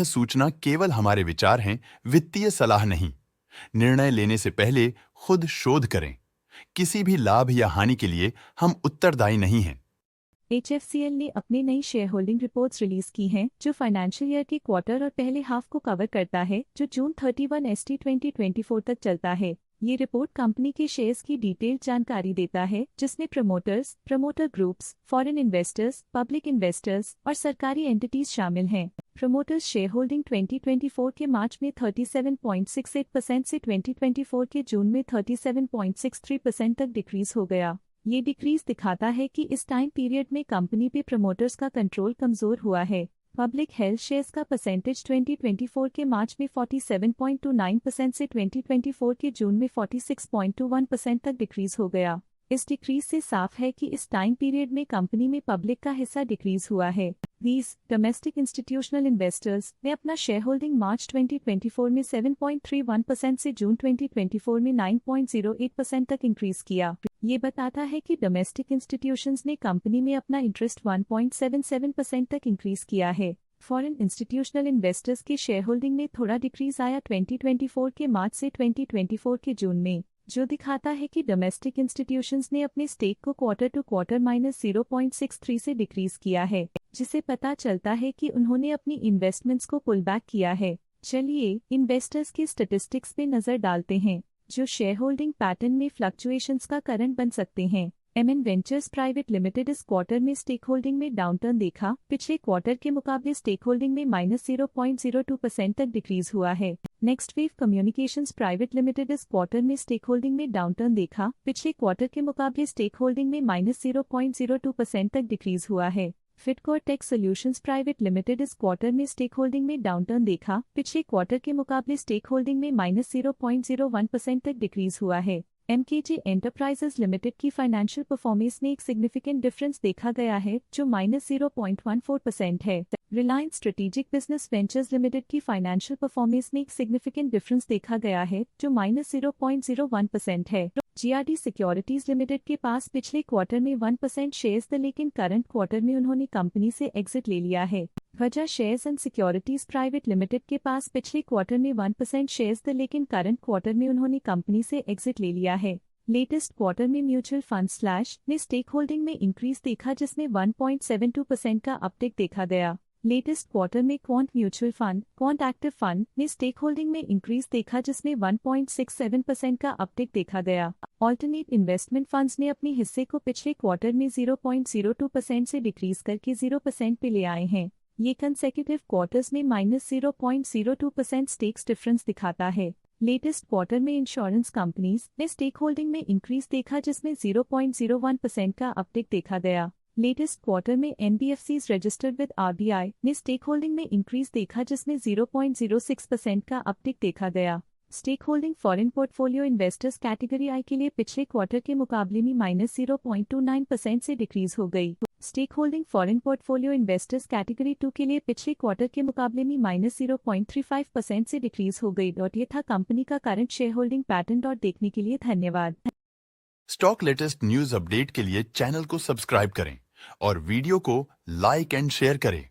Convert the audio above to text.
सूचना केवल हमारे विचार हैं, वित्तीय सलाह नहीं। निर्णय लेने से पहले खुद शोध करें। किसी भी लाभ या हानि के लिए हम उत्तरदायी नहीं हैं। HFCL ने अपनी नई शेयर होल्डिंग रिपोर्ट्स रिलीज की हैं, जो फाइनेंशियल ईयर के क्वार्टर और पहले हाफ को कवर करता है, जो जून 31 ST 2024 तक चलता है। ये रिपोर्ट कंपनी के शेयर्स की डिटेल्ड जानकारी देता है, जिसमें promoters, promoter groups, foreign investors, public investors और सरकारी एंटिटीज शामिल हैं। प्रमोटर्स शेयर होल्डिंग 2024 के मार्च में 37.68% से 2024 के जून में 37.63% तक डिक्रीज हो गया। ये डिक्रीज दिखाता है कि इस टाइम पीरियड में कंपनी पे प्रमोटर्स का कंट्रोल कमजोर हुआ है। पब्लिक हेल्थ शेयर्स का परसेंटेज 2024 के मार्च में 47.29% से 2024 के जून में 46.21% तक डिक्रीज हो गया। इस डिक्रीज से साफ है कि इस टाइम पीरियड में कंपनी में पब्लिक का हिस्सा डिक्रीज हुआ है। डोमेस्टिक इंस्टीट्यूशनल इन्वेस्टर्स ने अपना शेयर होल्डिंग मार्च 2024 में 7.31% से जून 2024 में 9.08% तक इंक्रीज किया। ये बताता है कि डोमेस्टिक इंस्टीट्यूशंस ने कंपनी में अपना इंटरेस्ट 1.77% तक इंक्रीज किया है। फॉरेन इंस्टीट्यूशनल इन्वेस्टर्स के शेयर होल्डिंग में थोड़ा डिक्रीज आया 2024 के मार्च से 2024 के जून में, जो दिखाता है कि डोमेस्टिक इंस्टीट्यूशंस ने अपने स्टेक को क्वार्टर टू क्वार्टर -0.63 से डिक्रीज किया है, जिसे पता चलता है कि उन्होंने अपनी इन्वेस्टमेंट्स को पुल बैक किया है। चलिए इन्वेस्टर्स के स्टैटिस्टिक्स पे नजर डालते हैं, जो शेयर होल्डिंग पैटर्न में फ्लक्चुएशंस का कारण बन सकते हैं। MN वेंचर्स प्राइवेट लिमिटेड इस क्वार्टर में स्टेक होल्डिंग में डाउनटर्न देखा। पिछले क्वार्टर के मुकाबले स्टेक होल्डिंग में -0.02% तक डिक्रीज हुआ है। Next wave communications private limited इस क्वार्टर में स्टेक होल्डिंग में डाउनटर्न देखा। पिछले क्वार्टर के मुकाबले स्टेक होल्डिंग में -0.02% तक डिक्रीज हुआ है। फिटकोर टेक सॉल्यूशंस प्राइवेट लिमिटेड इस क्वार्टर में स्टेक होल्डिंग में डाउनटर्न देखा। पिछले क्वार्टर के मुकाबले स्टेक होल्डिंग में -0.01% तक डिक्रीज हुआ है। MKG एंटरप्राइजेज लिमिटेड की फाइनेंशियल परफॉर्मेंस में एक सिग्निफिकेंट डिफरेंस देखा गया है, जो -0.14% है। Reliance strategic business ventures limited की फाइनेंशियल परफॉर्मेंस में एक सिग्निफिकेंट डिफरेंस देखा गया है, जो -0.01% है। GRD सिक्योरिटीज लिमिटेड के पास पिछले क्वार्टर में 1% शेयर्स थे, लेकिन करंट क्वार्टर में उन्होंने कंपनी से एग्जिट ले लिया है। वजह shares and securities private limited के पास पिछले क्वार्टर में 1% शेयर्स थे, लेकिन करंट क्वार्टर में उन्होंने कंपनी से एग्जिट ले लिया है। लेटेस्ट क्वार्टर में म्यूचुअल फंड स्लैश ने स्टेक होल्डिंग में इंक्रीज देखा, जिसमें 1.72% का अपटिक देखा गया। लेटेस्ट क्वार्टर में quant mutual fund, quant active fund ने स्टेक होल्डिंग में इंक्रीज देखा, जिसमें 1.67% का अपटिक देखा गया। ऑल्टरनेट इन्वेस्टमेंट फंड्स ने अपने हिस्से को पिछले क्वार्टर में 0.02% से डिक्रीज करके 0% पे ले आए हैं। ये कंसेक्यूटिव क्वार्टर्स में -0.02% स्टेक्स डिफरेंस दिखाता है। लेटेस्ट क्वार्टर में इंश्योरेंस कंपनीज ने स्टेक होल्डिंग में इंक्रीज देखा, जिसमें 0.01% का अपटिक देखा गया। लेटेस्ट क्वार्टर में NBFCs रजिस्टर्ड विद RBI ने स्टेक होल्डिंग में इंक्रीज देखा, जिसमें 0.06% का अपटिक देखा गया। Stake holding foreign portfolio investors category I के लिए पिछले क्वार्टर के मुकाबले में -0.29% से डिक्रीज हो गई। Stake holding foreign portfolio investors category 2 के लिए पिछले क्वार्टर के मुकाबले में -0.35% से डिक्रीज हो गई। ये था कंपनी का करंट शेयर होल्डिंग पैटर्न। देखने के लिए धन्यवाद। स्टॉक लेटेस्ट न्यूज अपडेट के लिए चैनल को सब्सक्राइब करें और वीडियो को लाइक एंड शेयर करें।